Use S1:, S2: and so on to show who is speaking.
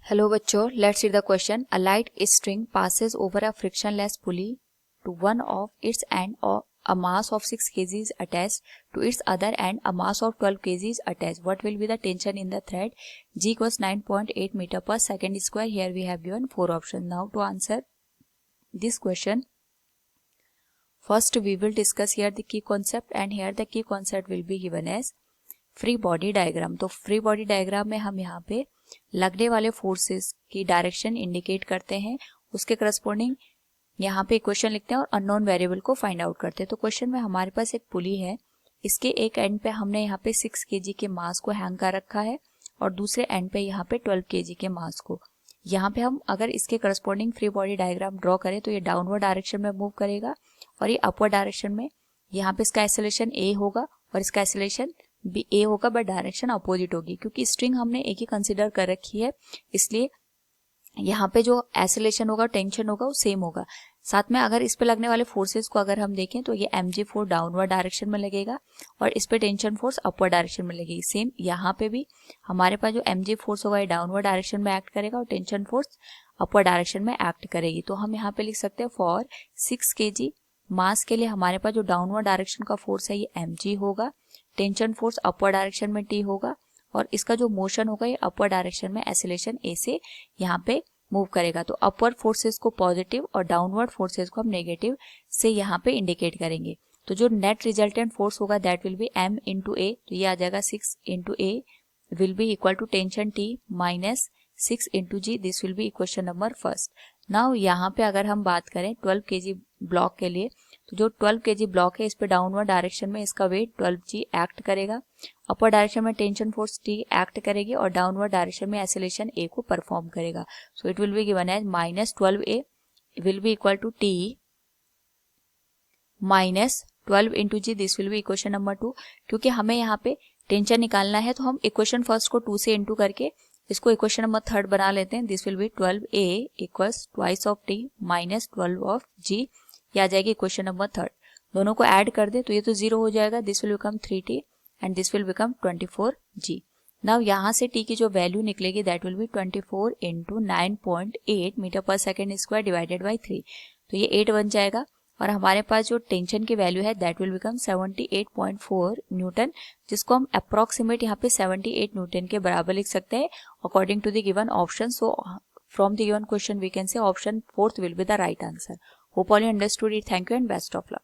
S1: Hello बच्चों, let's read the question. A light string passes over a frictionless pulley to one of its end or a mass of 6 kg is attached to its other end a mass of 12 kg is attached. What will be the tension in the thread? G equals 9.8 meter per second square. Here we have given 4 options. Now to answer this question, first we will discuss here the key concept, and here the key concept will be given as free body diagram. तो free body diagram में हम यहाँ पे लगने वाले forces की direction indicate करते हैं, उसके करस्पॉन्डिंग यहाँ पे इक्वेशन लिखते हैं और अननोन वेरिएबल को फाइंड आउट करते हैं. तो क्वेश्चन में हमारे पास एक पुली है, इसके एक एंड पे हमने यहाँ पे 6 kg के मास को हैंग कर रखा है और दूसरे एंड पे यहाँ पे 12 kg के मास को. यहाँ पे हम अगर इसके corresponding free body diagram draw करें तो ये डाउनवर्ड डायरेक्शन में मूव करेगा और ये अपवर्ड डायरेक्शन में यहाँ पे इसका एक्सेलरेशन ए होगा और इसका एक्सेलरेशन भी ए होगा, बट डायरेक्शन अपोजिट होगी. क्योंकि स्ट्रिंग हमने एक ही कंसीडर कर रखी है, इसलिए यहाँ पे जो एक्सेलरेशन होगा, टेंशन होगा, वो सेम होगा. साथ में अगर इस पे लगने वाले फोर्सेस को अगर हम देखें तो ये mg फोर्स डाउनवर्ड डायरेक्शन में लगेगा और इस पे टेंशन फोर्स अपवर्ड डायरेक्शन में लगेगी. सेम यहाँ पे भी हमारे पास जो mg फोर्स होगा ये डाउनवर्ड डायरेक्शन में एक्ट करेगा और टेंशन फोर्स अपवर्ड डायरेक्शन में एक्ट करेगी. तो हम यहाँ पे लिख सकते हैं फॉर 6 kg मास के लिए हमारे पास जो डाउनवर्ड डायरेक्शन का फोर्स है ये mg होगा, टेंशन फोर्स अपवर्ड डायरेक्शन में t होगा और इसका जो मोशन होगा ये अपवर्ड डायरेक्शन में एक्सेलरेशन a से यहाँ पे मूव करेगा. तो अपवर्ड फोर्सेस को पॉजिटिव और डाउनवर्ड फोर्सेस को हम नेगेटिव से यहाँ पे इंडिकेट करेंगे. तो जो नेट रिजल्टेंट फोर्स होगा that will be m into A. तो ये आ जाएगा 6 into A will be equal to tension t minus 6 into G. This will be equation number first. Now यहाँ पे अगर हम बात करें 12 kg ब्लॉक के लिए, तो जो 12 kg ब्लॉक है इस पे डाउनवर्ड डायरेक्शन में इसका वेट 12g एक्ट करेगा, अपर डायरेक्शन में टेंशन फोर्स t एक्ट करेगी और डाउनवर्ड डायरेक्शन में एक्सेलरेशन a को परफॉर्म करेगा. So it will be given as minus 12a will be equal to t minus 12 into G. This will be equation number 2. क्योंकि हमें यहाँ पे टेंशन निकालना है तो हम इक्वेशन फर्स्ट को 2 से इंटू करके इसको इक्वेशन नंबर थर्ड बना लेते हैं. This will B 12a equals twice of t minus 12 of g. ये आ जाएगी इक्वेशन नंबर थर्ड. दोनों को ऐड कर दे तो ये तो 0 हो जाएगा. This will become 3t and this will become 24g. Now यहाँ से t की जो वैल्यू निकलेगी that will be 24 into 9.8 metre per second square divided by 3. तो ये 8 बन जाएगा और हमारे पास जो टेंशन की वैल्यू है दैट विल बिकम 78.4 न्यूटन, जिसको हम अप्रोक्सीमेट यहाँ पे 78 न्यूटन के बराबर लिख सकते हैं according to the given option. So from the given question we can say option 4th will be the right answer. Hope all you understood it. Thank you and best of luck.